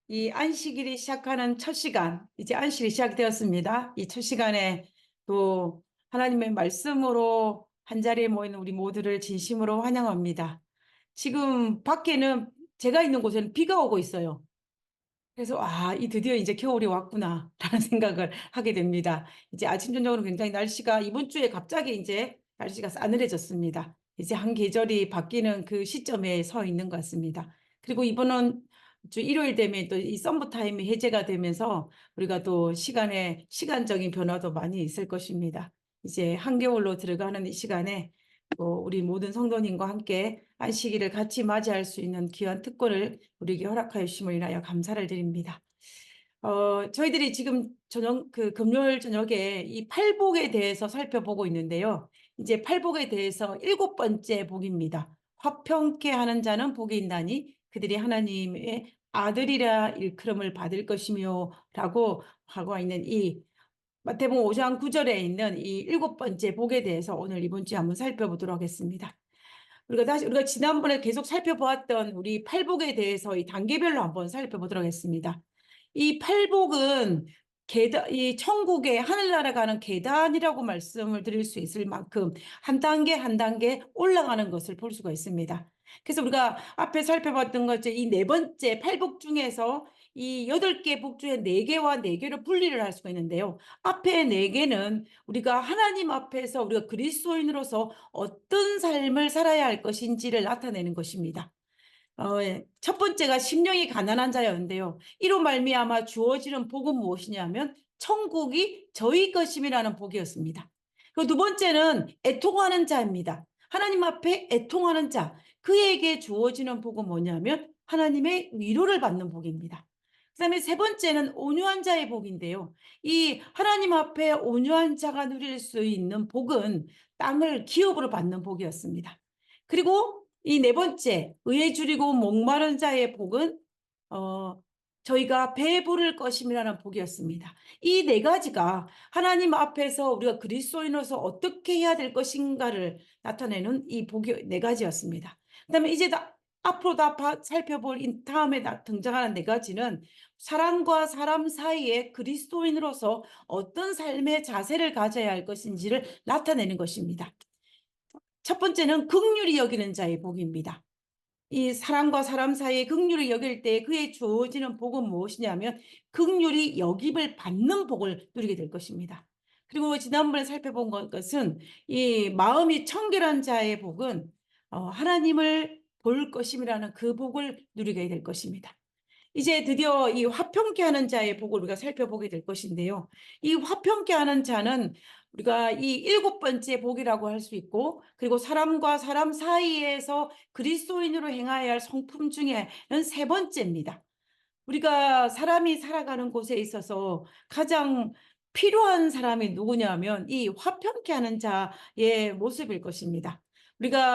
이 안식일이 시작하는 첫 시간, 이제 안식일이 시작되었습니다. 이 첫 시간에 또 하나님의 말씀으로 한자리에 모이는 우리 모두를 진심으로 환영합니다. 지금 밖에는 제가 있는 곳에는 비가 오고 있어요. 그래서 이 드디어 이제 겨울이 왔구나 라는 생각을 하게 됩니다. 이제 아침 저녁으로 굉장히 날씨가 이번 주에 갑자기 이제 날씨가 싸늘해졌습니다. 이제 한 계절이 바뀌는 그 시점에 서 있는 것 같습니다. 그리고 이번은 주 일요일 되면 또 이 썸머 타임이 해제가 되면서 우리가 또 시간적인 변화도 많이 있을 것입니다. 이제 한겨울로 들어가는 이 시간에 우리 모든 성도님과 함께 안식일을 같이 맞이할 수 있는 귀한 특권을 우리에게 허락하여 주심을 인하여 감사를 드립니다. 저희들이 지금 금요일 저녁에 이 팔복에 대해서 살펴보고 있는데요. 이제 팔복에 대해서 7번째 복입니다. 화평케 하는 자는 복이 있나니 그들이 하나님의 아들이라 일컬음을 받을 것이며 라고 하고 있는 이 마태복음 5장 9절에 있는 이 7번째 복에 대해서 오늘 이번 주에 한번 살펴보도록 하겠습니다. 우리가 지난번에 계속 살펴보았던 우리 팔복에 대해서 이 단계별로 한번 살펴보도록 하겠습니다. 이 팔복은 이 천국의 하늘나라 가는 계단이라고 말씀을 드릴 수 있을 만큼 한 단계 한 단계 올라가는 것을 볼 수가 있습니다. 그래서 우리가 앞에 살펴봤던 것, 이 네 번째 팔복 중에서 이 8개 복 중에 4개와 4개로 분리를 할 수가 있는데요. 앞에 4개는 우리가 하나님 앞에서 우리가 그리스도인으로서 어떤 삶을 살아야 할 것인지를 나타내는 것입니다. 첫 번째가 심령이 가난한 자였는데요. 이로 말미암아 주어지는 복은 무엇이냐면 천국이 저희 것임이라는 복이었습니다. 그 두 번째는 애통하는 자입니다. 하나님 앞에 애통하는 자, 그에게 주어지는 복은 뭐냐면 하나님의 위로를 받는 복입니다. 그다음에 세 번째는 온유한 자의 복인데요. 이 하나님 앞에 온유한 자가 누릴 수 있는 복은 땅을 기업으로 받는 복이었습니다. 그리고 이 네 번째, 의에 줄이고 목마른 자의 복은 저희가 배 부를 것임이라는 복이었습니다. 이 네 가지가 하나님 앞에서 우리가 그리스도인으로서 어떻게 해야 될 것인가를 나타내는 이 복이 네 가지였습니다. 그다음에 이제 앞으로 살펴볼 다음에 등장하는 네 가지는 사람과 사람 사이에 그리스도인으로서 어떤 삶의 자세를 가져야 할 것인지를 나타내는 것입니다. 첫 번째는 긍휼히 여기는 자의 복입니다. 이 사람과 사람 사이에 긍휼히 여길 때 그에 주어지는 복은 무엇이냐면 긍휼히 여김을 받는 복을 누리게 될 것입니다. 그리고 지난번에 살펴본 것은 이 마음이 청결한 자의 복은 하나님을 볼 것임이라는 그 복을 누리게 될 것입니다. 이제 드디어 이 화평케 하는 자의 복을 우리가 살펴보게 될 것인데요. 이 화평케 하는 자는 우리가 이 7번째 복이라고 할 수 있고, 그리고 사람과 사람 사이에서 그리스도인으로 행해야 할 성품 중에는 세 번째입니다. 우리가 사람이 살아가는 곳에 있어서 가장 필요한 사람이 누구냐면 이 화평케 하는 자의 모습일 것입니다.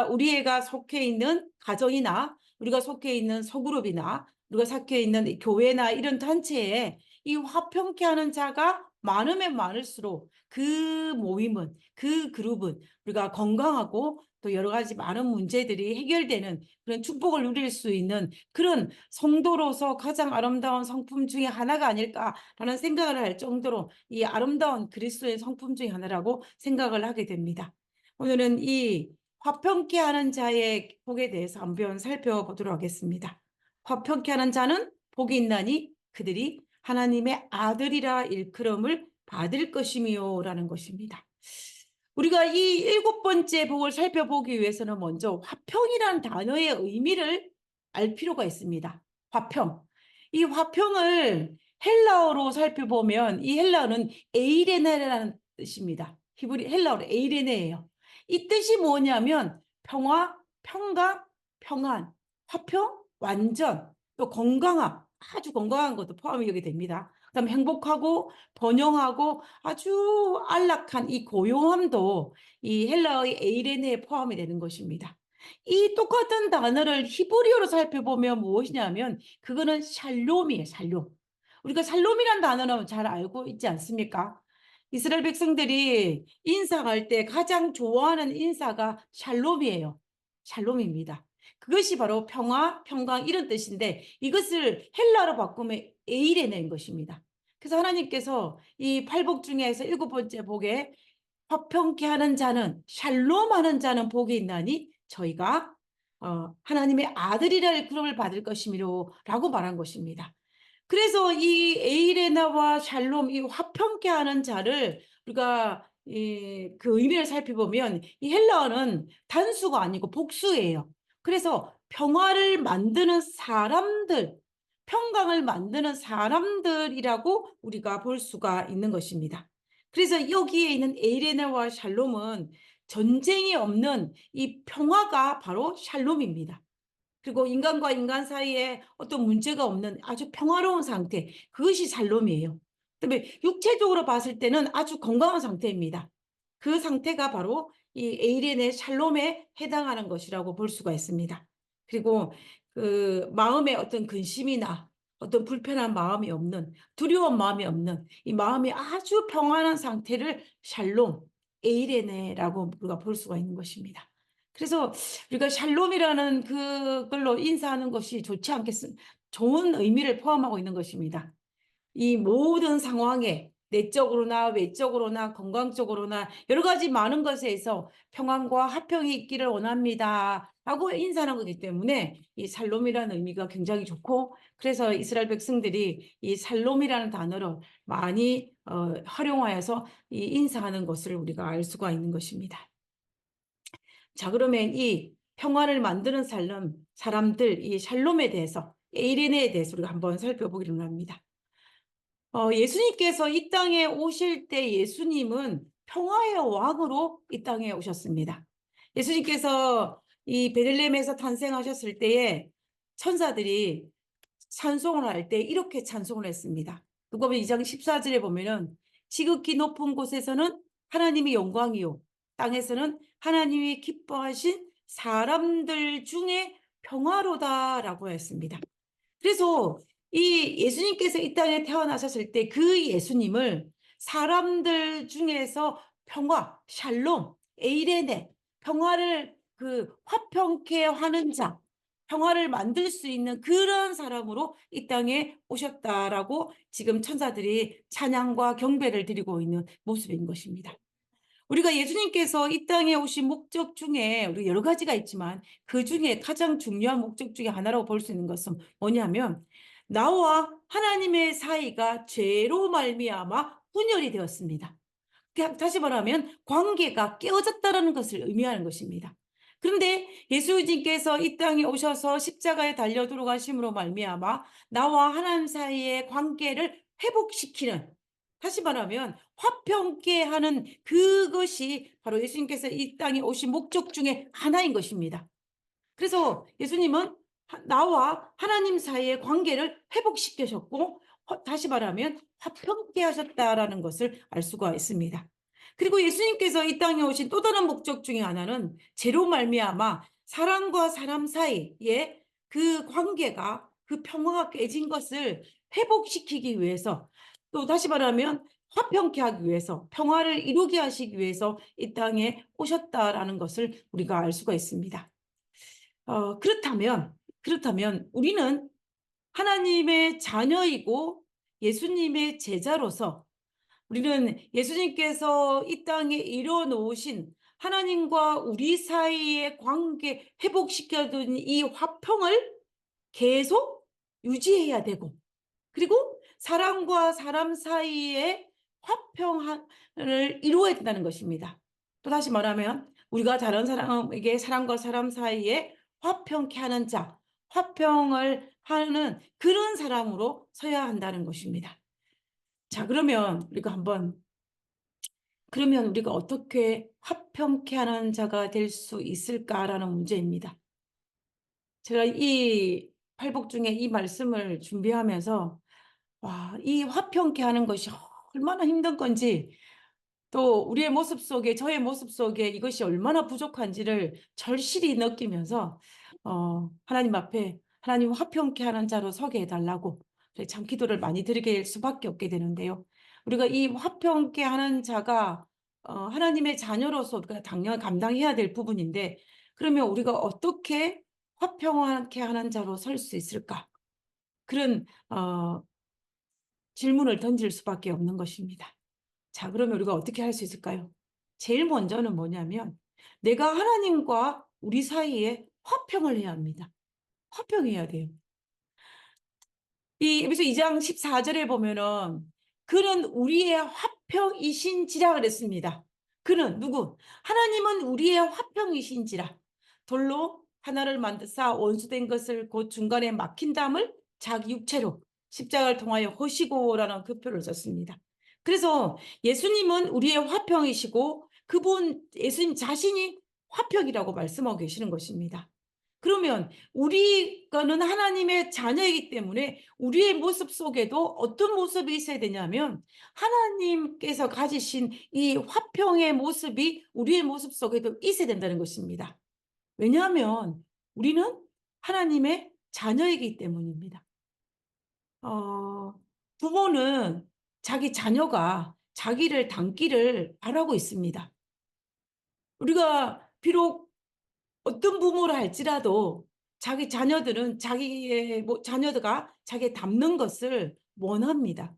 우리 애가 속해 있는 가정이나 우리가 속해 있는 소그룹이나 우리가 속해 있는 교회나 이런 단체에 이 화평케 하는 자가 많으면 많을수록 그 모임은, 그 그룹은 우리가 건강하고 또 여러 가지 많은 문제들이 해결되는 그런 축복을 누릴 수 있는 그런 성도로서 가장 아름다운 성품 중에 하나가 아닐까라는 생각을 할 정도로 이 아름다운 그리스도의 성품 중에 하나라고 생각을 하게 됩니다. 오늘은 이 화평케 하는 자의 복에 대해서 한번 살펴보도록 하겠습니다. 화평케 하는 자는 복이 있나니 그들이 하나님의 아들이라 일컬음을 받을 것이며 라는 것입니다. 우리가 이 7번째 복을 살펴보기 위해서는 먼저 화평이라는 단어의 의미를 알 필요가 있습니다. 화평. 이 화평을 헬라어로 살펴보면 이 헬라어는 에이레네라는 뜻입니다. 헬라어로 에이레네예요. 이 뜻이 뭐냐면 평화, 평강, 평안, 화평, 완전, 또 건강함, 아주 건강한 것도 포함이 여기 됩니다. 그다음 행복하고 번영하고 아주 안락한 이 고요함도 이 헬라어의 에이레네에 포함이 되는 것입니다. 이 똑같은 단어를 히브리어로 살펴보면 무엇이냐면 그거는 샬롬이에요. 샬롬. 우리가 샬롬이라는 단어는 잘 알고 있지 않습니까? 이스라엘 백성들이 인사할 때 가장 좋아하는 인사가 샬롬이에요. 샬롬입니다. 그것이 바로 평화, 평강 이런 뜻인데 이것을 헬라어로 바꾸면 에이레네인 것입니다. 그래서 하나님께서 이 팔복 중에서 7번째 복에 화평케 하는 자는 샬롬하는 자는 복이 있나니 저희가 하나님의 아들이라 일컬음을 받을 것이미로라고 말한 것입니다. 그래서 이 에이레나와 샬롬 이 화평케 하는 자를 우리가 그 의미를 살펴보면 이 헬라어는 단수가 아니고 복수예요. 그래서 평화를 만드는 사람들, 평강을 만드는 사람들이라고 우리가 볼 수가 있는 것입니다. 그래서 여기에 있는 에이레나와 샬롬은 전쟁이 없는 이 평화가 바로 샬롬입니다. 그리고 인간과 인간 사이에 어떤 문제가 없는 아주 평화로운 상태, 그것이 샬롬이에요. 그다음에 육체적으로 봤을 때는 아주 건강한 상태입니다. 그 상태가 바로 이 에이렌의 샬롬에 해당하는 것이라고 볼 수가 있습니다. 그리고 그 마음의 어떤 근심이나 어떤 불편한 마음이 없는, 두려운 마음이 없는 이 마음이 아주 평안한 상태를 샬롬, 에이레네라고 우리가 볼 수가 있는 것입니다. 그래서 우리가 샬롬이라는 그걸로 인사하는 것이 좋지 않겠습니까? 좋은 의미를 포함하고 있는 것입니다. 이 모든 상황에 내적으로나 외적으로나 건강적으로나 여러 가지 많은 것에서 평안과 화평이 있기를 원합니다. 라고 인사하는 거기 때문에 이 샬롬이라는 의미가 굉장히 좋고 그래서 이스라엘 백성들이 이 샬롬이라는 단어를 많이 활용하여서 이 인사하는 것을 우리가 알 수가 있는 것입니다. 자, 그러면 이 평화를 만드는 사람들, 이 샬롬에 대해서, 에이레네에 대해서 우리가 한번 살펴보기로 합니다. 예수님께서 이 땅에 오실 때 예수님은 평화의 왕으로 이 땅에 오셨습니다. 예수님께서 이 베들레헴에서 탄생하셨을 때에 천사들이 찬송을 할 때 이렇게 찬송을 했습니다. 누가복음 2장 14절에 보면은 지극히 높은 곳에서는 하나님이 영광이요 땅에서는 하나님이 기뻐하신 사람들 중에 평화로다라고 했습니다. 그래서 이 예수님께서 이 땅에 태어나셨을 때 그 예수님을 사람들 중에서 평화, 샬롬, 에이레네, 평화를 그 화평케 하는 자, 평화를 만들 수 있는 그런 사람으로 이 땅에 오셨다라고 지금 천사들이 찬양과 경배를 드리고 있는 모습인 것입니다. 우리가 예수님께서 이 땅에 오신 목적 중에 우리 여러 가지가 있지만 그 중에 가장 중요한 목적 중에 하나라고 볼 수 있는 것은 뭐냐면 나와 하나님의 사이가 죄로 말미암아 분열이 되었습니다. 다시 말하면 관계가 깨어졌다는 것을 의미하는 것입니다. 그런데 예수님께서 이 땅에 오셔서 십자가에 달려 돌아가심으로 말미암아 나와 하나님 사이의 관계를 회복시키는 다시 말하면 화평케 하는 그것이 바로 예수님께서 이 땅에 오신 목적 중에 하나인 것입니다. 그래서 예수님은 나와 하나님 사이의 관계를 회복시키셨고 다시 말하면 화평케 하셨다라는 것을 알 수가 있습니다. 그리고 예수님께서 이 땅에 오신 또 다른 목적 중에 하나는 죄로 말미암아 사람과 사람 사이의 그 관계가 그 평화가 깨진 것을 회복시키기 위해서 또 다시 말하면 화평케 하기 위해서 평화를 이루게 하시기 위해서 이 땅에 오셨다라는 것을 우리가 알 수가 있습니다. 그렇다면 우리는 하나님의 자녀이고 예수님의 제자로서 우리는 예수님께서 이 땅에 이뤄놓으신 하나님과 우리 사이의 관계 회복시켜둔 이 화평을 계속 유지해야 되고 그리고 사람과 사람 사이의 화평을 이루어야 된다는 것입니다. 또 다시 말하면 우리가 다른 사람에게 사람과 사람 사이에 화평케 하는 자, 화평을 하는 그런 사람으로 서야 한다는 것입니다. 자, 그러면 우리가 어떻게 화평케 하는 자가 될 수 있을까라는 문제입니다. 제가 이 팔복 중에 이 말씀을 준비하면서 와, 이 화평케 하는 것이 얼마나 힘든 건지 또 우리의 모습 속에 저의 모습 속에 이것이 얼마나 부족한지를 절실히 느끼면서 하나님 앞에 하나님 화평케 하는 자로 서게 해달라고 참 기도를 많이 드리게 될 수밖에 없게 되는데요. 우리가 이 화평케 하는 자가 하나님의 자녀로서 우리가 당연히 감당해야 될 부분인데 그러면 우리가 어떻게 화평케 하는 자로 설 수 있을까? 그런 질문을 던질 수밖에 없는 것입니다. 자, 그러면 우리가 어떻게 할 수 있을까요? 제일 먼저는 뭐냐면 내가 하나님과 우리 사이에 화평을 해야 합니다. 화평해야 돼요. 이 에베소 2장 14절에 보면은 그는 우리의 화평이신지라 그랬습니다. 그는 누구? 하나님은 우리의 화평이신지라. 돌로 하나를 만드사 원수된 것을 곧 중간에 막힌 담을 자기 육체로 십자가를 통하여 허시고라는 그 표를 썼습니다. 그래서 예수님은 우리의 화평이시고 그분 예수님 자신이 화평이라고 말씀하고 계시는 것입니다. 그러면 우리가는 하나님의 자녀이기 때문에 우리의 모습 속에도 어떤 모습이 있어야 되냐면 하나님께서 가지신 이 화평의 모습이 우리의 모습 속에도 있어야 된다는 것입니다. 왜냐하면 우리는 하나님의 자녀이기 때문입니다. 부모는 자기 자녀가 자기를 닮기를 바라고 있습니다. 우리가 비록 어떤 부모를 할지라도 자기 자녀들은 자기의 자녀가 자기 닮는 것을 원합니다.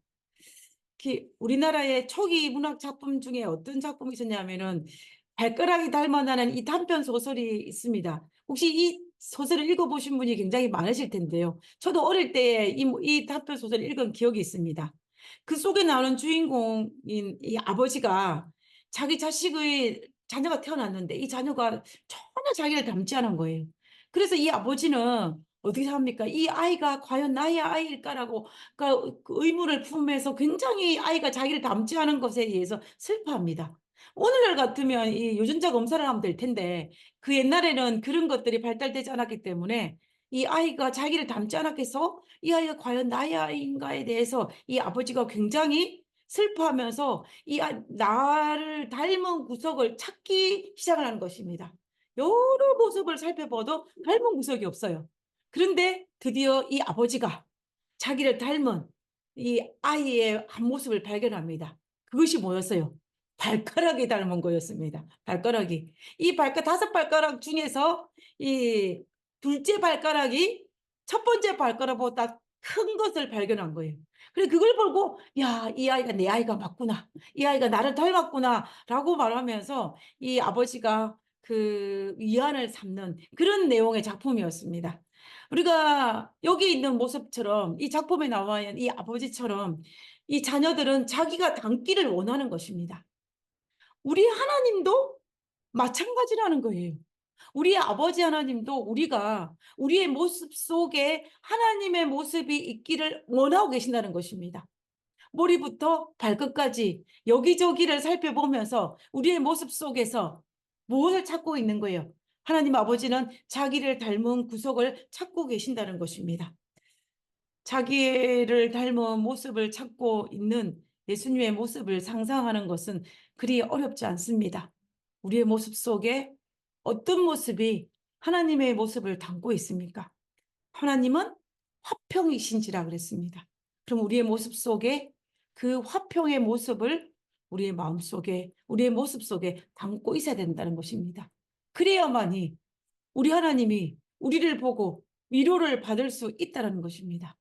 특히 우리나라의 초기 문학 작품 중에 어떤 작품이 있었냐면은 발가락이 닮아나는 이 단편 소설이 있습니다. 혹시 이 소설을 읽어보신 분이 굉장히 많으실 텐데요. 저도 어릴 때 이 단편 소설을 읽은 기억이 있습니다. 그 속에 나오는 주인공인 이 아버지가 자기 자식의 자녀가 태어났는데 이 자녀가 전혀 자기를 닮지 않은 거예요. 그래서 이 아버지는 어떻게 합니까? 이 아이가 과연 나의 아이일까라고 그러니까 그 의문을 품으면서 굉장히 아이가 자기를 닮지 않은 것에 의해서 슬퍼합니다. 오늘날 같으면 이 유전자 검사를 하면 될 텐데 그 옛날에는 그런 것들이 발달되지 않았기 때문에 이 아이가 자기를 닮지 않았겠어? 이 아이가 과연 나의 아이인가에 대해서 이 아버지가 굉장히 슬퍼하면서 나를 닮은 구석을 찾기 시작을 하는 것입니다. 여러 모습을 살펴봐도 닮은 구석이 없어요. 그런데 드디어 이 아버지가 자기를 닮은 이 아이의 한 모습을 발견합니다. 그것이 뭐였어요? 발가락이 닮은 거였습니다. 발가락이. 이 다섯 발가락 중에서 이 둘째 발가락이 첫 번째 발가락보다 큰 것을 발견한 거예요. 그래 그걸 보고 야, 이 아이가 내 아이가 맞구나. 이 아이가 나를 닮았구나라고 말하면서 이 아버지가 그 위안을 삼는 그런 내용의 작품이었습니다. 우리가 여기 있는 모습처럼 이 작품에 나와 있는 이 아버지처럼 이 자녀들은 자기가 닮기를 원하는 것입니다. 우리 하나님도 마찬가지라는 거예요. 우리 아버지 하나님도 우리가 우리의 모습 속에 하나님의 모습이 있기를 원하고 계신다는 것입니다. 머리부터 발끝까지 여기저기를 살펴보면서 우리의 모습 속에서 무엇을 찾고 있는 거예요? 하나님 아버지는 자기를 닮은 구석을 찾고 계신다는 것입니다. 자기를 닮은 모습을 찾고 있는 예수님의 모습을 상상하는 것은 그리 어렵지 않습니다. 우리의 모습 속에 어떤 모습이 하나님의 모습을 담고 있습니까? 하나님은 화평이신지라 그랬습니다. 그럼 우리의 모습 속에 그 화평의 모습을 우리의 마음 속에, 우리의 모습 속에 담고 있어야 된다는 것입니다. 그래야만이 우리 하나님이 우리를 보고 위로를 받을 수 있다는 것입니다.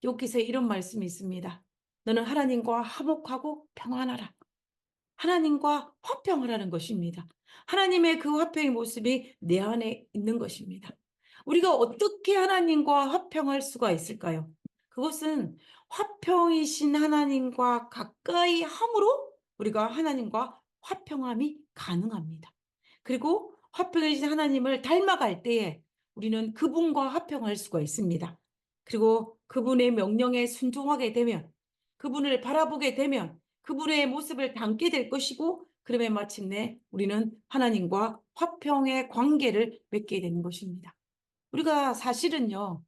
여기서 이런 말씀이 있습니다. 너는 하나님과 화목하고 평안하라. 하나님과 화평하라는 것입니다. 하나님의 그 화평의 모습이 내 안에 있는 것입니다. 우리가 어떻게 하나님과 화평할 수가 있을까요? 그것은 화평이신 하나님과 가까이 함으로 우리가 하나님과 화평함이 가능합니다. 그리고 화평이신 하나님을 닮아갈 때에 우리는 그분과 화평할 수가 있습니다. 그리고 그분의 명령에 순종하게 되면 그분을 바라보게 되면 그분의 모습을 담게 될 것이고 그러면 마침내 우리는 하나님과 화평의 관계를 맺게 되는 것입니다. 우리가 사실은요.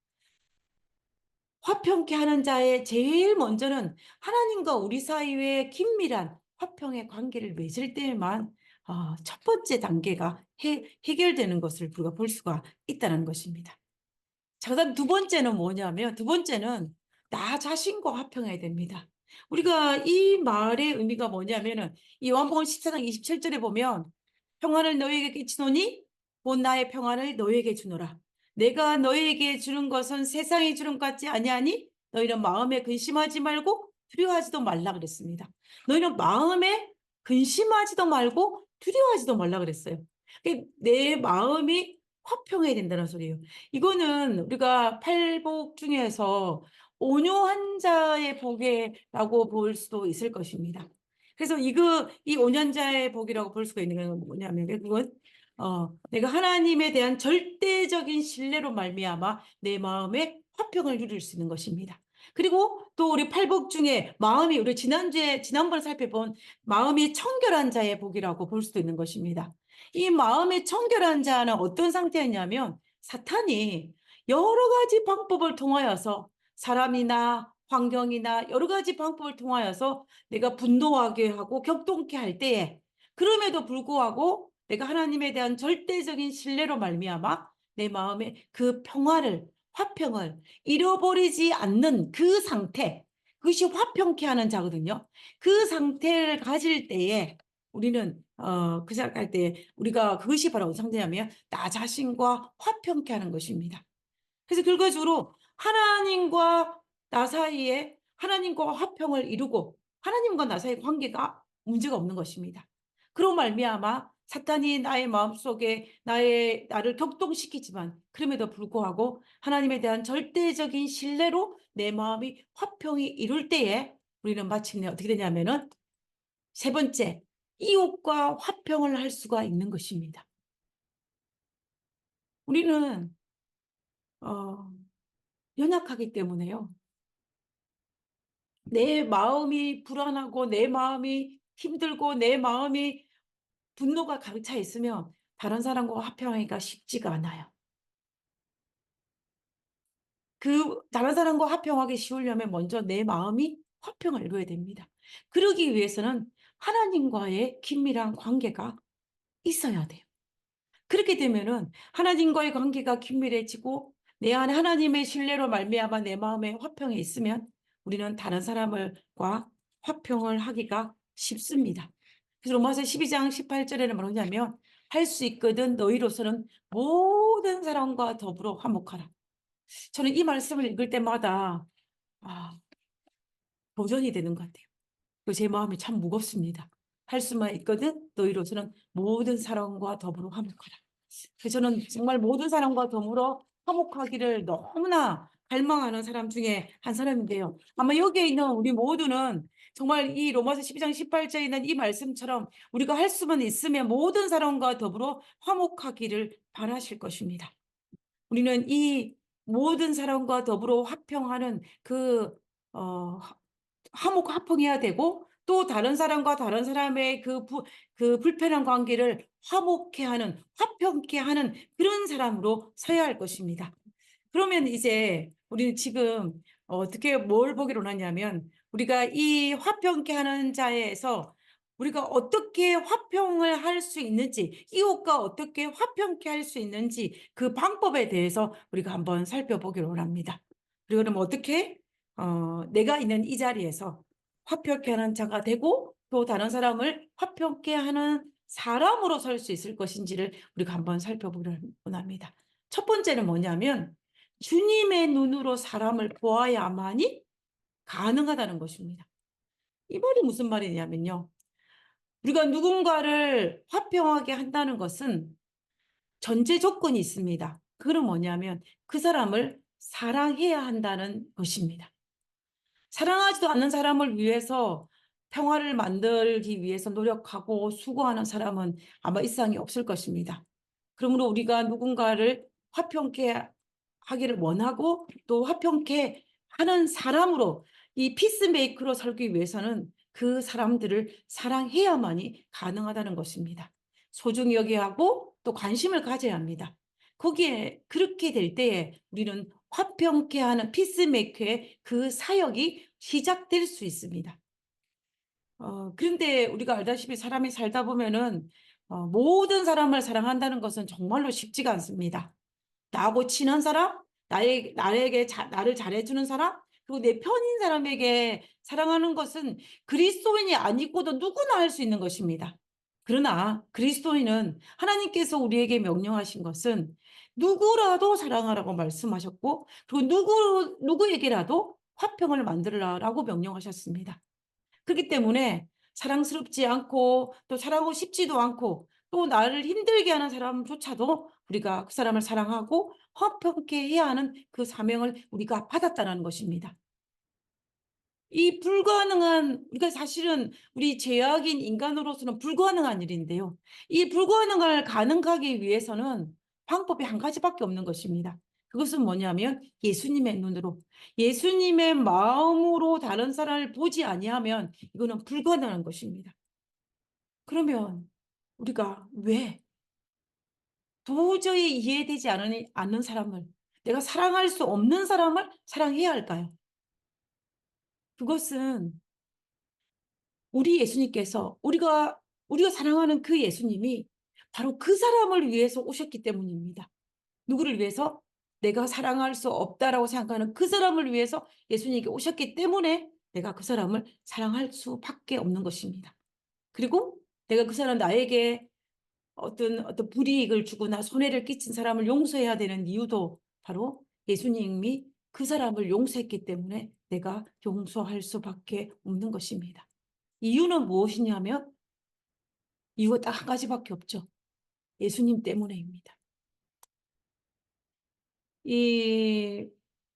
화평케 하는 자의 제일 먼저는 하나님과 우리 사이의 긴밀한 화평의 관계를 맺을 때에만 첫 번째 단계가 해결되는 것을 우리가 볼 수가 있다는 것입니다. 자, 그다음 두 번째는 뭐냐면 두 번째는 나 자신과 화평해야 됩니다. 우리가 이 말의 의미가 뭐냐면은 이 요한복음 14장 27절에 보면 평안을 너희에게 끼치노니 곧 나의 평안을 너에게 주노라. 내가 너에게 주는 것은 세상이 주는 것 같지 아니하니 너희는 마음에 근심하지 말고 두려워하지도 말라 그랬습니다. 너희는 마음에 근심하지도 말고 두려워하지도 말라 그랬어요. 내 마음이 화평해야 된다는 소리예요. 이거는 우리가 팔복 중에서 온유한 자의 복이라고 볼 수도 있을 것입니다. 그래서 이 온유한자의 복이라고 볼 수가 있는 건 뭐냐면 그건 내가 하나님에 대한 절대적인 신뢰로 말미암아 내 마음에 화평을 누릴 수 있는 것입니다. 그리고 또 우리 팔복 중에 마음이 우리 지난번에 살펴본 마음이 청결한 자의 복이라고 볼 수도 있는 것입니다. 이 마음이 청결한 자는 어떤 상태였냐면 사탄이 여러 가지 방법을 통하여서 사람이나 환경이나 여러 가지 방법을 통하여서 내가 분노하게 하고 격동케 할 때에 그럼에도 불구하고 내가 하나님에 대한 절대적인 신뢰로 말미암아 내 마음에 그 평화를 화평을 잃어버리지 않는 그 상태 그것이 화평케 하는 자거든요. 그 상태를 가질 때에 우리는 그 생각할 때 우리가 그것이 바로 어떤 상태냐면 나 자신과 화평케 하는 것입니다. 그래서 결과적으로 하나님과 나 사이에 하나님과 화평을 이루고 하나님과 나 사이의 관계가 문제가 없는 것입니다. 그로 말미암아 사탄이 나의 마음속에 나를 격동시키지만 그럼에도 불구하고 하나님에 대한 절대적인 신뢰로 내 마음이 화평이 이룰 때에 우리는 마침내 어떻게 되냐면은 세 번째 이웃과 화평을 할 수가 있는 것입니다. 우리는 어, 연약하기 때문에요. 내 마음이 불안하고 내 마음이 힘들고 내 마음이 분노가 가득 차 있으면 다른 사람과 화평하기가 쉽지가 않아요. 그 다른 사람과 화평하기 쉬우려면 먼저 내 마음이 화평을 이루어야 됩니다. 그러기 위해서는 하나님과의 긴밀한 관계가 있어야 돼요. 그렇게 되면은 하나님과의 관계가 긴밀해지고 내 안에 하나님의 신뢰로 말미암아 내 마음에 화평이 있으면 우리는 다른 사람과 화평을 하기가 쉽습니다. 그래서 로마서 12장 18절에는 뭐냐면 할 수 있거든 너희로서는 모든 사람과 더불어 화목하라. 저는 이 말씀을 읽을 때마다 도전이 되는 것 같아요. 제 마음이 참 무겁습니다. 할 수만 있거든 너희로서는 모든 사람과 더불어 화목하라. 그래서 저는 정말 모든 사람과 더불어 화목하기를 너무나 갈망하는 사람 중에 한 사람인데요. 아마 여기에 있는 우리 모두는 정말 이 로마서 12장 18절에 있는 이 말씀처럼 우리가 할 수만 있으면 모든 사람과 더불어 화목하기를 바라실 것입니다. 우리는 이 모든 사람과 더불어 화평하는 화평해야 되고 또 다른 사람과 다른 사람의 그 불편한 관계를 화목케 하는 화평케 하는 그런 사람으로 서야 할 것입니다. 그러면 이제 우리는 지금 어떻게 뭘 보기로 하냐면 우리가 이 화평케 하는 자에서 우리가 어떻게 화평을 할 수 있는지 이웃과 어떻게 화평케 할 수 있는지 그 방법에 대해서 우리가 한번 살펴보기로 합니다. 그리고 그럼 어떻게 내가 있는 이 자리에서 화평케 하는 자가 되고 또 다른 사람을 화평케 하는 사람으로 설 수 있을 것인지를 우리가 한번 살펴보기로 합니다. 첫 번째는 뭐냐면 주님의 눈으로 사람을 보아야만이 가능하다는 것입니다. 이 말이 무슨 말이냐면요. 우리가 누군가를 화평하게 한다는 것은 전제 조건이 있습니다. 그건 뭐냐면 그 사람을 사랑해야 한다는 것입니다. 사랑하지도 않는 사람을 위해서 평화를 만들기 위해서 노력하고 수고하는 사람은 아마 이 세상에 없을 것입니다. 그러므로 우리가 누군가를 화평케 하기를 원하고 또 화평케 하는 사람으로 이 피스메이커로 살기 위해서는 그 사람들을 사랑해야만이 가능하다는 것입니다. 소중히 여겨야 하고 또 관심을 가져야 합니다. 거기에 그렇게 될 때에 우리는 화평케 하는 피스메이커의 그 사역이 시작될 수 있습니다. 그런데 우리가 알다시피 사람이 살다 보면은 모든 사람을 사랑한다는 것은 정말로 쉽지가 않습니다. 나하고 친한 사람, 나를 잘해주는 사람, 그리고 내 편인 사람에게 사랑하는 것은 그리스도인이 아니고도 누구나 할 수 있는 것입니다. 그러나 그리스도인은 하나님께서 우리에게 명령하신 것은 누구라도 사랑하라고 말씀하셨고, 그리고 누구에게라도 화평을 만들라라고 명령하셨습니다. 그렇기 때문에 사랑스럽지 않고 또 사랑하고 싶지도 않고 또 나를 힘들게 하는 사람조차도 우리가 그 사람을 사랑하고 화평케 해야 하는 그 사명을 우리가 받았다는 것입니다. 이 불가능한, 우리가 사실은 우리 죄악인 인간으로서는 불가능한 일인데요. 이 불가능을 가능하기 위해서는 방법이 한 가지밖에 없는 것입니다. 그것은 뭐냐면 예수님의 눈으로, 예수님의 마음으로 다른 사람을 보지 아니하면 이거는 불가능한 것입니다. 그러면 우리가 왜 도저히 이해되지 않는 사람을, 내가 사랑할 수 없는 사람을 사랑해야 할까요? 그것은 우리 예수님께서 우리가 사랑하는 그 예수님이 바로 그 사람을 위해서 오셨기 때문입니다. 누구를 위해서? 내가 사랑할 수 없다라고 생각하는 그 사람을 위해서 예수님께 오셨기 때문에 내가 그 사람을 사랑할 수밖에 없는 것입니다. 그리고 내가 그 사람 나에게 어떤 불이익을 주거나 손해를 끼친 사람을 용서해야 되는 이유도 바로 예수님이 그 사람을 용서했기 때문에 내가 용서할 수밖에 없는 것입니다. 이유는 무엇이냐면 이유가 딱 한 가지밖에 없죠. 예수님 때문에입니다. 이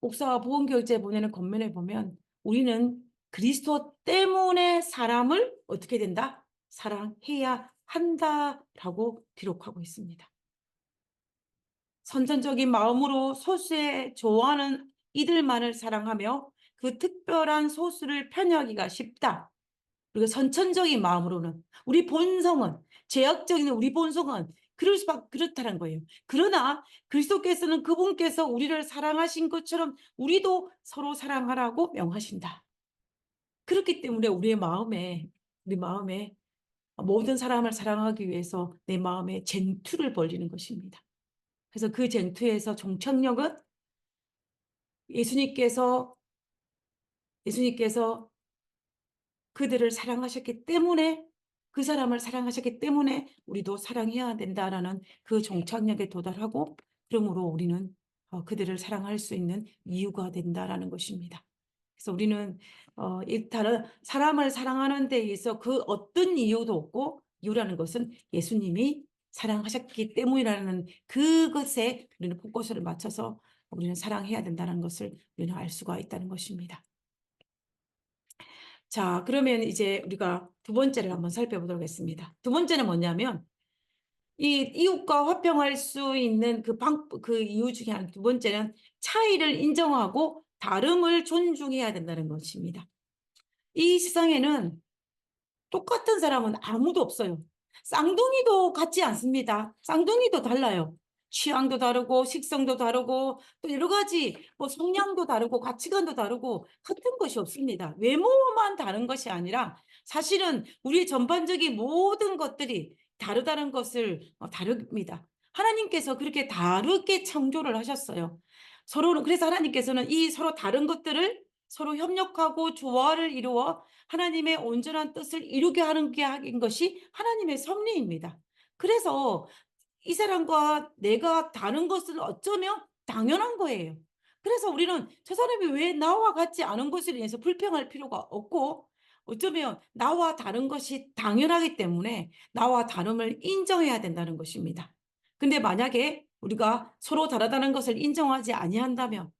목사와 보건교육제 보내는 권면에 보면 우리는 그리스도 때문에 사람을 어떻게 된다? 사랑해야 한다라고 기록하고 있습니다. 선천적인 마음으로 소수에 좋아하는 이들만을 사랑하며 그 특별한 소수를 편애하기가 쉽다. 그리고 선천적인 마음으로는 우리 본성은 죄악적인 우리 본성은 그럴 수밖에 그렇다는 거예요. 그러나 그리스도께서는 그분께서 우리를 사랑하신 것처럼 우리도 서로 사랑하라고 명하신다. 그렇기 때문에 우리 마음에 모든 사람을 사랑하기 위해서 내 마음에 쟁투를 벌리는 것입니다. 그래서 그 쟁투에서 종착역은 예수님께서 예수님께서 그들을 사랑하셨기 때문에 그 사람을 사랑하셨기 때문에 우리도 사랑해야 된다라는 그 종착역에 도달하고 그러므로 우리는 그들을 사랑할 수 있는 이유가 된다라는 것입니다. 그래서 우리는 일단은 사람을 사랑하는 데 있어 그 어떤 이유도 없고 이유라는 것은 예수님이 사랑하셨기 때문이라는 그것에 우리는 포커스를 맞춰서 우리는 사랑해야 된다는 것을 우리는 알 수가 있다는 것입니다. 자, 그러면 이제 우리가 두 번째를 한번 살펴보도록 하겠습니다. 두 번째는 뭐냐면 이 이웃과 화평할 수 있는 그 이유 중에 두 번째는 차이를 인정하고 다름을 존중해야 된다는 것입니다. 이 세상에는 똑같은 사람은 아무도 없어요. 쌍둥이도 같지 않습니다. 쌍둥이도 달라요. 취향도 다르고 식성도 다르고 또 여러 가지 뭐 성향도 다르고 가치관도 다르고 같은 것이 없습니다. 외모만 다른 것이 아니라 사실은 우리 전반적인 모든 것들이 다르다는 것을 다릅니다. 하나님께서 그렇게 다르게 창조를 하셨어요. 그래서 하나님께서는 이 서로 다른 것들을 서로 협력하고 조화를 이루어 하나님의 온전한 뜻을 이루게 하는 것이 하나님의 섭리입니다. 그래서 이 사람과 내가 다른 것은 어쩌면 당연한 거예요. 그래서 우리는 저 사람이 왜 나와 같지 않은 것을 인해서 불평할 필요가 없고 어쩌면 나와 다른 것이 당연하기 때문에 나와 다름을 인정해야 된다는 것입니다. 근데 만약에 우리가 서로 다르다는 것을 인정하지 아니한다면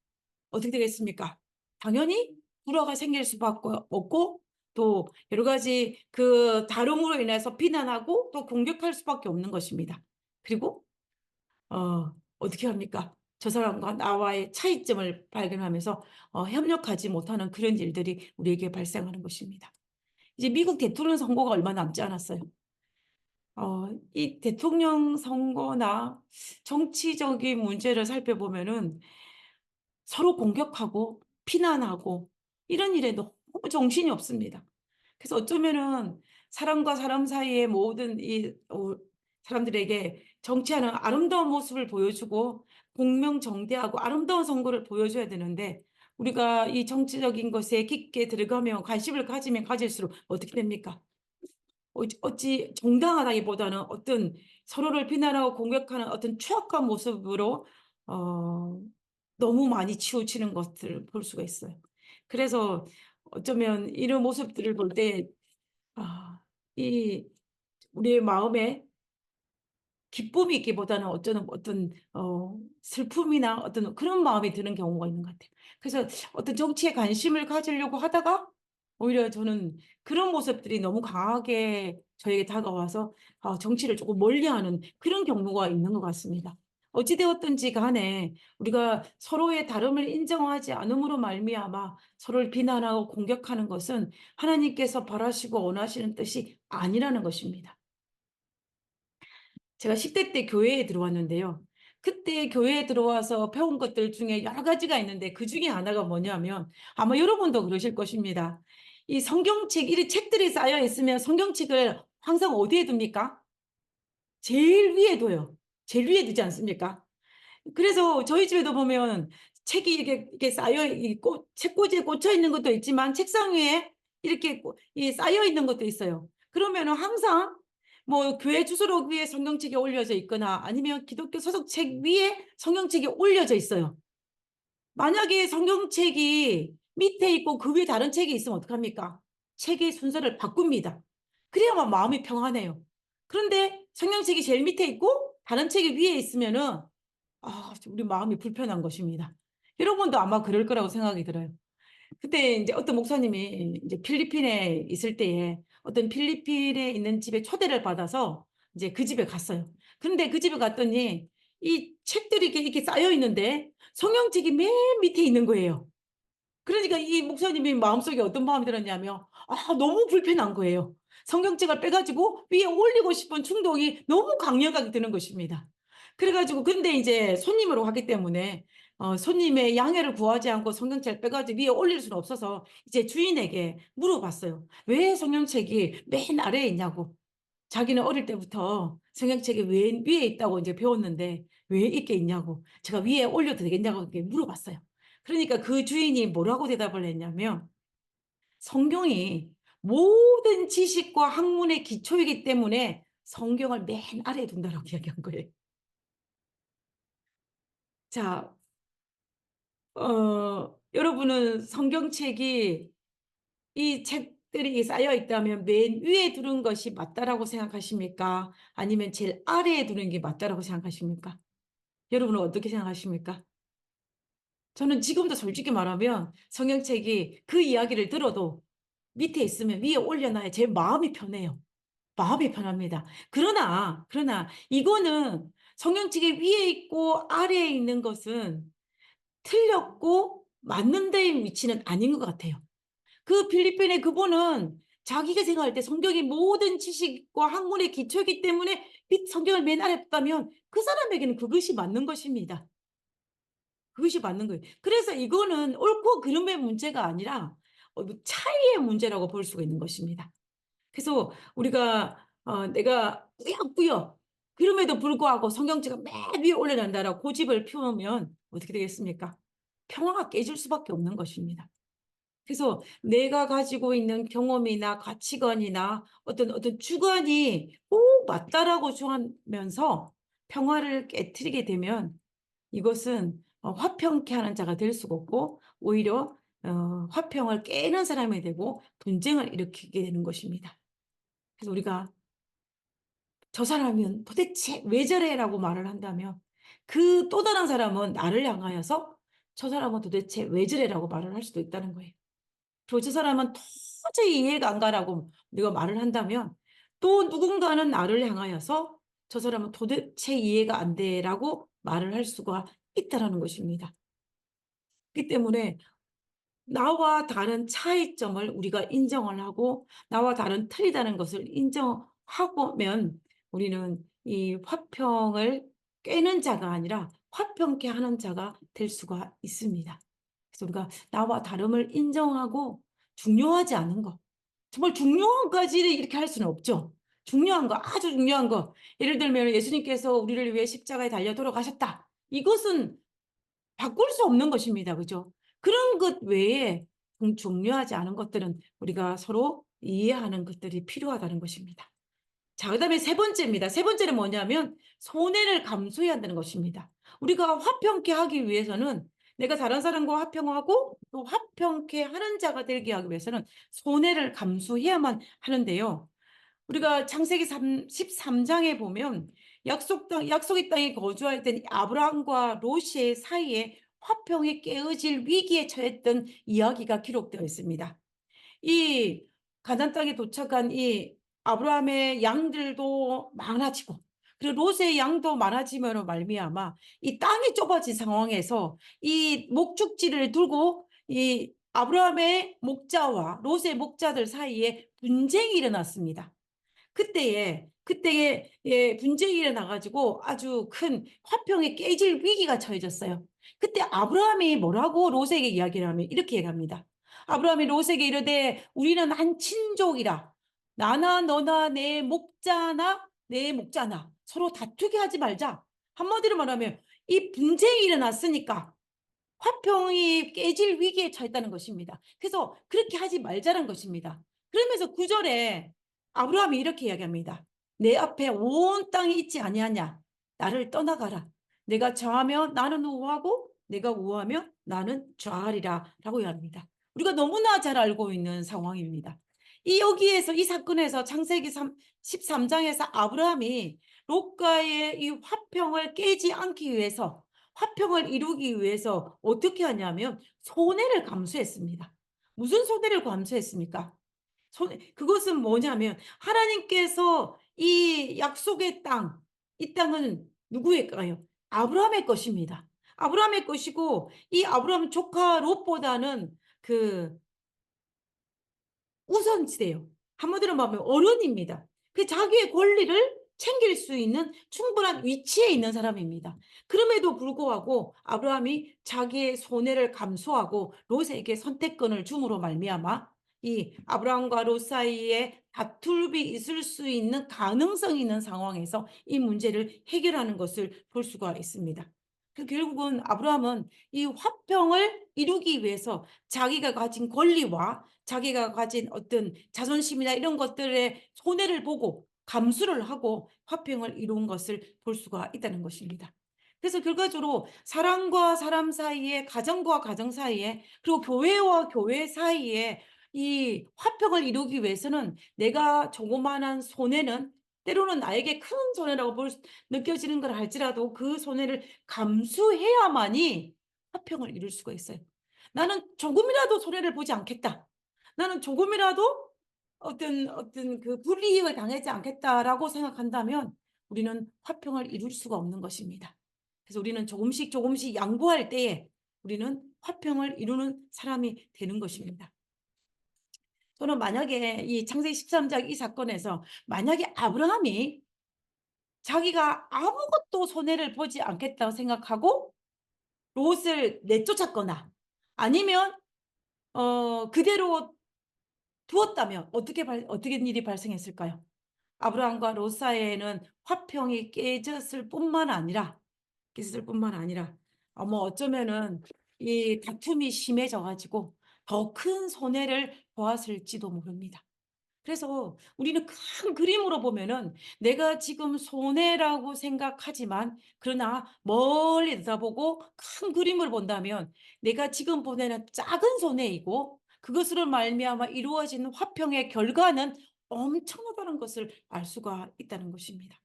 어떻게 되겠습니까? 당연히 불화가 생길 수밖에 없고 또 여러 가지 그 다름으로 인해서 비난하고 또 공격할 수밖에 없는 것입니다. 그리고 어떻게 합니까? 저 사람과 나와의 차이점을 발견하면서 협력하지 못하는 그런 일들이 우리에게 발생하는 것입니다. 이제 미국 대통령 선거가 얼마 남지 않았어요. 이 대통령 선거나 정치적인 문제를 살펴보면은 서로 공격하고 비난하고 이런 일에 너무 정신이 없습니다. 그래서 어쩌면은 사람과 사람 사이의 모든 사람들에게 정치하는 아름다운 모습을 보여주고 공명정대하고 아름다운 선거를 보여줘야 되는데 우리가 이 정치적인 것에 깊게 들어가면 관심을 가지면 가질수록 어떻게 됩니까? 어찌 정당하다기보다는 어떤 서로를 비난하고 공격하는 어떤 추악한 모습으로 어 너무 많이 치우치는 것들을 볼 수가 있어요. 그래서 어쩌면 이런 모습들을 볼 때 이 우리의 마음에 기쁨이 있기보다는 어떤 슬픔이나 어떤 그런 마음이 드는 경우가 있는 것 같아요. 그래서 어떤 정치에 관심을 가지려고 하다가 오히려 저는 그런 모습들이 너무 강하게 저에게 다가와서 정치를 조금 멀리하는 그런 경우가 있는 것 같습니다. 어찌 되었든지 간에 우리가 서로의 다름을 인정하지 않음으로 말미암아 서로를 비난하고 공격하는 것은 하나님께서 바라시고 원하시는 뜻이 아니라는 것입니다. 제가 10대 때 교회에 들어왔는데요. 그때 교회에 들어와서 배운 것들 중에 여러 가지가 있는데 그중에 하나가 뭐냐면 아마 여러분도 그러실 것입니다. 이 성경책 이 책들이 쌓여 있으면 성경책을 항상 어디에 둡니까? 제일 위에 둬요. 제일 위에 두지 않습니까? 그래서 저희 집에도 보면 책이 이렇게 쌓여 있고 책꽂이에 꽂혀 있는 것도 있지만 책상 위에 이렇게 쌓여 있는 것도 있어요. 그러면은 항상 뭐 교회 주소록 위에 성경책이 올려져 있거나 아니면 기독교 소속책 위에 성경책이 올려져 있어요. 만약에 성경책이 밑에 있고 그 위에 다른 책이 있으면 어떡합니까? 책의 순서를 바꿉니다. 그래야만 마음이 평안해요. 그런데 성경책이 제일 밑에 있고 다른 책이 위에 있으면은 우리 마음이 불편한 것입니다. 여러분도 아마 그럴 거라고 생각이 들어요. 그때 인제 어떤 목사님이 인제 필리핀에 있을 때에 어떤 필리핀에 있는 집에 초대를 받아서 이제 그 집에 갔어요. 그런데 그 집에 갔더니 이 책들이 이렇게 쌓여 있는데 성경책이 맨 밑에 있는 거예요. 그러니까 이 목사님이 마음속에 어떤 마음이 들었냐면 너무 불편한 거예요. 성경책을 빼 가지고 위에 올리고 싶은 충동이 너무 강력하게 드는 것입니다. 그래 가지고 근데 이제 손님으로 갔기 때문에 손님의 양해를 구하지 않고 성경책을 빼 가지고 위에 올릴 수는 없어서 이제 주인에게 물어봤어요. 왜 성경책이 맨 아래에 있냐고. 자기는 어릴 때부터 성경책이 왜 위에 있다고 이제 배웠는데 왜 이렇게 있냐고. 제가 위에 올려도 되겠냐고 이렇게 물어봤어요. 그러니까 그 주인이 뭐라고 대답을 했냐면 성경이 모든 지식과 학문의 기초이기 때문에 성경을 맨 아래에 둔다라고 이야기한 거예요. 자, 여러분은 성경책이 이 책들이 쌓여 있다면 맨 위에 두는 것이 맞다라고 생각하십니까? 아니면 제일 아래에 두는 게 맞다라고 생각하십니까? 여러분은 어떻게 생각하십니까? 저는 지금도 솔직히 말하면 성경책이 그 이야기를 들어도 밑에 있으면 위에 올려놔야 제 마음이 편해요. 마음이 편합니다. 그러나 이거는 성경책이 위에 있고 아래에 있는 것은 틀렸고 맞는 데의 위치는 아닌 것 같아요. 그 필리핀의 그분은 자기가 생각할 때 성경이 모든 지식과 학문의 기초이기 때문에 밑 성경을 맨 아래에 뒀다면 그 사람에게는 그것이 맞는 것입니다. 그것이 맞는 거예요. 그래서 이거는 옳고 그름의 문제가 아니라 뭐 차이의 문제라고 볼 수가 있는 것입니다. 그래서 우리가 내가 꾸역꾸역 그럼에도 불구하고 성경책을 맨 위에 올려놓는다라고 고집을 피우면 어떻게 되겠습니까? 평화가 깨질 수밖에 없는 것입니다. 그래서 내가 가지고 있는 경험이나 가치관이나 어떤 주관이 꼭 맞다라고 주장하면서 평화를 깨트리게 되면 이것은 화평케 하는 자가 될 수가 없고 오히려 화평을 깨는 사람이 되고 분쟁을 일으키게 되는 것입니다. 그래서 우리가 "저 사람은 도대체 왜 저래?"라고 말을 한다면 그 또 다른 사람은 나를 향하여서 "저 사람은 도대체 왜 저래?"라고 말을 할 수도 있다는 거예요. 그리고 "저 사람은 도저히 이해가 안 가."라고 네가 말을 한다면 또 누군가는 나를 향하여서 "저 사람은 도대체 이해가 안 돼."라고 말을 할 수가 있다라는 것입니다. 그렇기 때문에 나와 다른 차이점을 우리가 인정을 하고 나와 다른 틀리다는 것을 인정하고면 우리는 이 화평을 꿰는 자가 아니라 화평케 하는 자가 될 수가 있습니다. 그래서 우리가 나와 다름을 인정하고 중요하지 않은 것, 정말 중요한 것까지를 이렇게 할 수는 없죠. 중요한 거, 아주 중요한 거. 예를 들면 예수님께서 우리를 위해 십자가에 달려 돌아가셨다. 이것은 바꿀 수 없는 것입니다. 그죠? 그런 것 외에 중요하지 않은 것들은 우리가 서로 이해하는 것들이 필요하다는 것입니다. 자, 그다음에 세 번째입니다. 세 번째는 뭐냐면 손해를 감수해야 한다는 것입니다. 우리가 화평케 하기 위해서는 내가 다른 사람과 화평하고 또 화평케 하는 자가 되게 하기 위해서는 손해를 감수해야만 하는데요. 우리가 창세기 13장에 보면 약속의 땅에 거주했던 아브라함과 롯의 사이에 화평이 깨어질 위기에 처했던 이야기가 기록되어 있습니다. 이 가나안 땅에 도착한 이 아브라함의 양들도 많아지고 그리고 롯의 양도 많아지므로 말미암아 이 땅이 좁아진 상황에서 이 목축지를 두고 이 아브라함의 목자와 롯의 목자들 사이에 분쟁이 일어났습니다. 그때에 분쟁이 일어나가지고 아주 큰 화평이 깨질 위기가 처해졌어요. 그때 아브라함이 뭐라고 롯에게 이야기를 하면 이렇게 얘기합니다. 아브라함이 롯에게 이르되 우리는 한 친족이라 나나 너나 내 목자나 서로 다투게 하지 말자. 한마디로 말하면 이 분쟁이 일어났으니까 화평이 깨질 위기에 처했다는 것입니다. 그래서 그렇게 하지 말자는 것입니다. 그러면서 9절에 아브라함이 이렇게 이야기합니다. 내 앞에 온 땅이 있지 아니하냐? 나를 떠나가라. 내가 좌하면 나는 우하고 내가 우하면 나는 좌하리라 라고 이야기합니다. 우리가 너무나 잘 알고 있는 상황입니다. 이 사건에서 창세기 13장에서 아브라함이 롯과의 이 화평을 깨지 않기 위해서 화평을 이루기 위해서 어떻게 하냐면 손해를 감수했습니다. 무슨 손해를 감수했습니까? 그것은 뭐냐면 하나님께서 이 약속의 땅, 이 땅은 누구일까요? 아브라함의 것입니다. 아브라함의 것이고 이 아브라함 조카 롯보다는 그 우선시돼요. 한마디로 말하면 어른입니다. 그 자기의 권리를 챙길 수 있는 충분한 위치에 있는 사람입니다. 그럼에도 불구하고 아브라함이 자기의 손해를 감수하고 롯에게 선택권을 줌으로 말미암아 이 아브라함과 롯 사이에 다툴이 있을 수 있는 가능성이 있는 상황에서 이 문제를 해결하는 것을 볼 수가 있습니다. 결국은 아브라함은 이 화평을 이루기 위해서 자기가 가진 권리와 자기가 가진 어떤 자존심이나 이런 것들의 손해를 보고 감수를 하고 화평을 이룬 것을 볼 수가 있다는 것입니다. 그래서 결과적으로 사람과 사람 사이에, 가정과 가정 사이에, 그리고 교회와 교회 사이에 이 화평을 이루기 위해서는 내가 조그마한 손해는 때로는 나에게 큰 손해라고 느껴지는 걸 할지라도 그 손해를 감수해야만이 화평을 이룰 수가 있어요. 나는 조금이라도 손해를 보지 않겠다. 나는 조금이라도 어떤 그 불이익을 당하지 않겠다라고 생각한다면 우리는 화평을 이룰 수가 없는 것입니다. 그래서 우리는 조금씩 양보할 때에 우리는 화평을 이루는 사람이 되는 것입니다. 저는 만약에 이 창세기 13장 이 사건에서 만약에 아브라함이 자기가 아무것도 손해를 보지 않겠다고 생각하고 롯을 내쫓았거나 아니면 그대로 두었다면 어떻게 일이 발생했을까요? 아브라함과 롯 사이에는 화평이 깨졌을 뿐만 아니라 뭐 어쩌면은 이 다툼이 심해져 가지고 더 큰 손해를 보았을지도 모릅니다. 그래서 우리는 큰 그림으로 보면은 내가 지금 손해라고 생각하지만 그러나 멀리 내다보고 큰 그림을 본다면 내가 지금 보내는 작은 손해이고 그것으로 말미암아 이루어지는 화평의 결과는 엄청나다는 것을 알 수가 있다는 것입니다.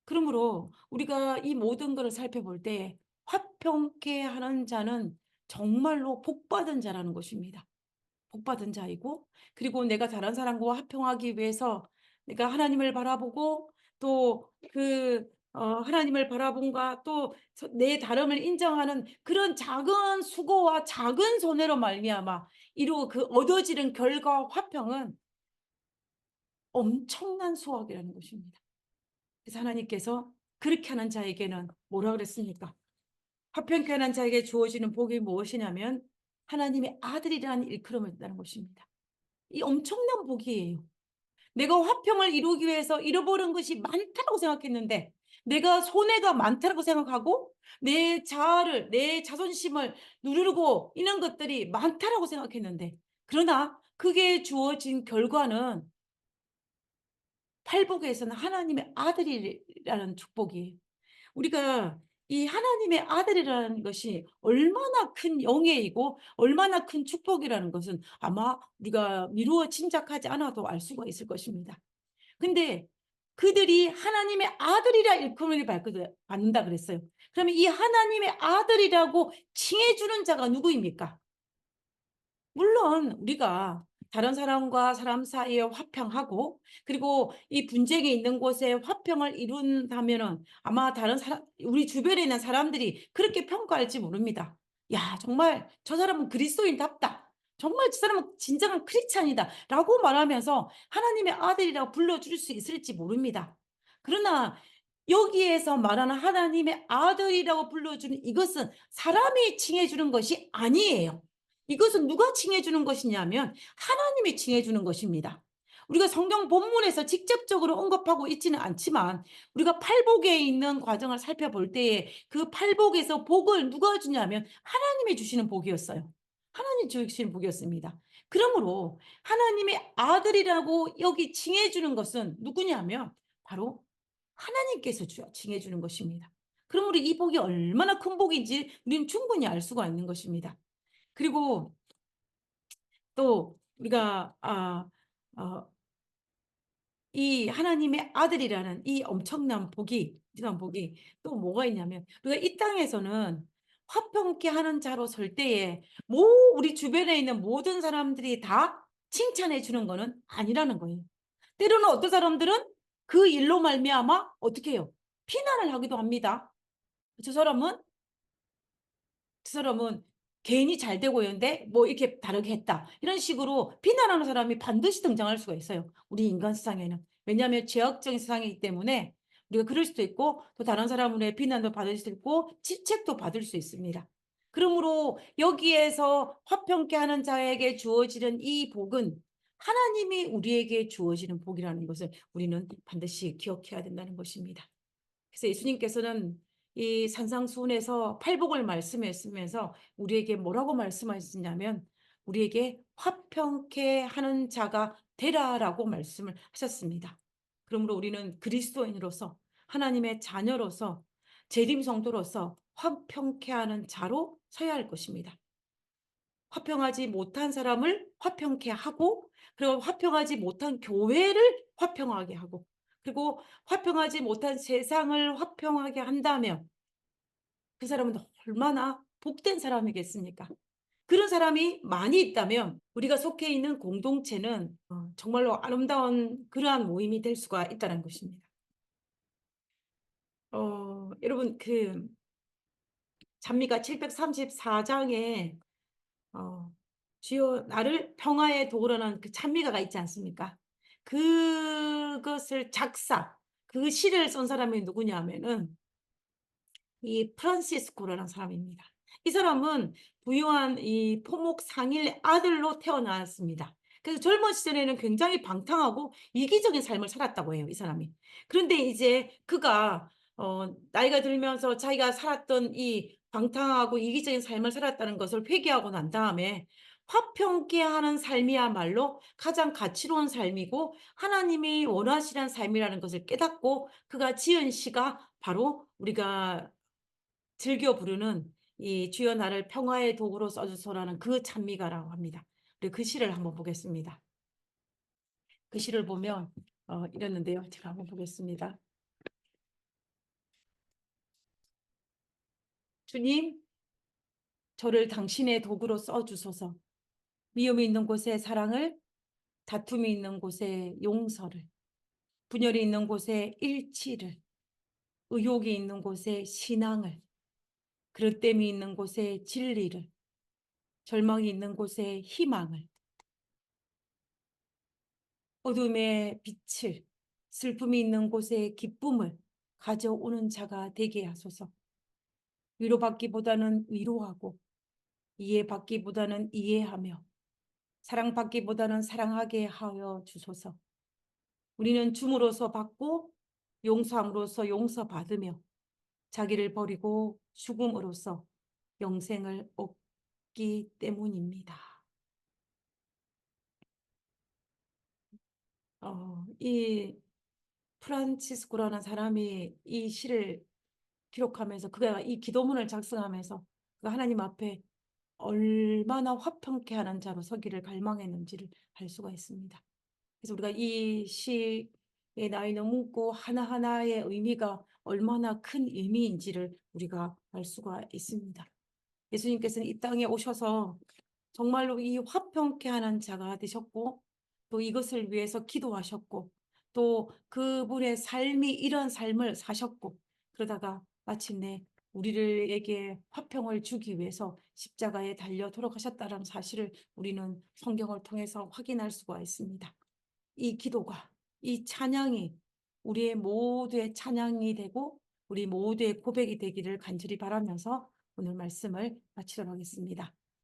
그러므로 우리가 이 모든 것을 살펴볼 때 화평케 하는 자는 정말로 복받은 자라는 것입니다. 복받은 자이고 그리고 내가 다른 사람과 화평하기 위해서 내가 하나님을 바라보고 또 하나님을 바라본가 또 내 다름을 인정하는 그런 작은 수고와 작은 손해로 말미암아 그 얻어지는 결과 화평은 엄청난 수확이라는 것입니다. 그래서 하나님께서 그렇게 하는 자에게는 뭐라 그랬습니까? 화평케 하는 자에게 주어지는 복이 무엇이냐면 하나님의 아들이라는 일컬음을 듣다는 것입니다. 이 엄청난 복이에요. 내가 화평을 이루기 위해서 잃어버린 것이 많다고 생각했는데 내가 손해가 많다고 생각하고 내 자아를 내 자존심을 누르고 이런 것들이 많다고 생각했는데 그러나 그게 주어진 결과는 팔복에서는 하나님의 아들이라는 축복이에요. 우리가 이 하나님의 아들이라는 것이 얼마나 큰 영예이고 얼마나 큰 축복이라는 것은 아마 우리가 미루어 짐작하지 않아도 알 수가 있을 것입니다. 근데 그들이 하나님의 아들이라 일컬음을 받는다 그랬어요. 그러면 이 하나님의 아들이라고 칭해주는 자가 누구입니까? 물론 우리가 다른 사람과 사람 사이에 화평하고 그리고 이 분쟁이 있는 곳에 화평을 이룬다면은 아마 다른 사람 우리 주변에 있는 사람들이 그렇게 평가할지 모릅니다. 야, 정말 저 사람은 그리스도인답다. 정말 저 사람은 진정한 크리스찬이다라고 말하면서 하나님의 아들이라고 불러줄 수 있을지 모릅니다. 그러나 여기에서 말하는 하나님의 아들이라고 불러주는 이것은 사람이 칭해주는 것이 아니에요. 이것은 누가 칭해주는 것이냐면 하나님이 칭해주는 것입니다. 우리가 성경 본문에서 직접적으로 언급하고 있지는 않지만 우리가 팔복에 있는 과정을 살펴볼 때에 그 팔복에서 복을 누가 주냐면 하나님이 주시는 복이었어요. 하나님 주시는 복이었습니다. 그러므로 하나님의 아들이라고 여기 칭해주는 것은 누구냐면 바로 하나님께서 칭해주는 것입니다. 그러므로 이 복이 얼마나 큰 복인지 우리는 충분히 알 수가 있는 것입니다. 그리고 또 우리가 어, 이 하나님의 아들이라는 이 엄청난 복이 또 뭐가 있냐면 우리가 이 땅에서는 화평케 하는 자로 설 때에 우리 주변에 있는 모든 사람들이 다 칭찬해 주는 거는 아니라는 거예요. 때로는 어떤 사람들은 그 일로 말미암아 어떻게 해요? 비난을 하기도 합니다. 저 사람은 괜히 잘 되고 있는데 뭐 이렇게 다르게 했다. 이런 식으로 비난하는 사람이 반드시 등장할 수가 있어요. 우리 인간 세상에는. 왜냐하면 죄악적인 세상이기 때문에 우리가 그럴 수도 있고 또 다른 사람의 비난도 받을 수 있고 질책도 받을 수 있습니다. 그러므로 여기에서 화평케 하는 자에게 주어지는 이 복은 하나님이 우리에게 주어지는 복이라는 것을 우리는 반드시 기억해야 된다는 것입니다. 그래서 예수님께서는 이 산상수훈에서 팔복을 말씀하시면서 우리에게 뭐라고 말씀하시냐면 우리에게 화평케 하는 자가 되라라고 말씀을 하셨습니다. 그러므로 우리는 그리스도인으로서 하나님의 자녀로서 재림 성도로서 화평케 하는 자로 서야 할 것입니다. 화평하지 못한 사람을 화평케 하고 그리고 화평하지 못한 교회를 화평하게 하고 그리고 화평하지 못한 세상을 화평하게 한다면 그 사람은 얼마나 복된 사람이겠습니까? 그런 사람이 많이 있다면 우리가 속해 있는 공동체는 정말로 아름다운 그러한 모임이 될 수가 있다는 것입니다. 여러분 그 찬미가 734장에 주여 나를 평화에 도우라는 그 찬미가가 있지 않습니까? 그것을 그 시를 쓴 사람이 누구냐면은 이 프란시스코라는 사람입니다. 이 사람은 부유한 이 포목 상일 아들로 태어났습니다. 그래서 젊은 시절에는 굉장히 방탕하고 이기적인 삶을 살았다고 해요, 이 사람이. 그런데 이제 그가 나이가 들면서 자기가 살았던 이 방탕하고 이기적인 삶을 살았다는 것을 회개하고 난 다음에 화평케 하는 삶이야말로 가장 가치로운 삶이고 하나님이 원하시는 삶이라는 것을 깨닫고 그가 지은 시가 바로 우리가 즐겨 부르는 이 주여 나를 평화의 도구로 써주소라는 그 찬미가라고 합니다. 우리 그 시를 한번 보겠습니다. 그 시를 보면 이랬는데요. 제가 한번 보겠습니다. 주님, 저를 당신의 도구로 써주소서. 미움이 있는 곳에 사랑을, 다툼이 있는 곳에 용서를, 분열이 있는 곳에 일치를, 의욕이 있는 곳에 신앙을, 그릇됨이 있는 곳에 진리를, 절망이 있는 곳에 희망을, 어둠의 빛을, 슬픔이 있는 곳에 기쁨을 가져오는 자가 되게 하소서. 위로받기보다는 위로하고 이해받기보다는 이해하며 사랑받기보다는 사랑하게 하여 주소서. 우리는 줌으로써 받고 용서함으로써 용서받으며 자기를 버리고 죽음으로써 영생을 얻기 때문입니다. 이 프란치스코라는 사람이 이 시를 기록하면서 그가 이 기도문을 작성하면서 그 하나님 앞에 얼마나 화평케 하는 자로 서기를 갈망했는지를 알 수가 있습니다. 그래서 우리가 이 시의 나이는 묻고 하나하나의 의미가 얼마나 큰 의미인지를 우리가 알 수가 있습니다. 예수님께서는 이 땅에 오셔서 정말로 이 화평케 하는 자가 되셨고 또 이것을 위해서 기도하셨고 또 그분의 삶이 이런 삶을 사셨고 그러다가 마침내 우리들에게 화평을 주기 위해서 십자가에 달려 돌아가셨다는 사실을 우리는 성경을 통해서 확인할 수가 있습니다. 이 기도가 이 찬양이 우리의 모두의 찬양이 되고 우리 모두의 고백이 되기를 간절히 바라면서 오늘 말씀을 마치도록 하겠습니다.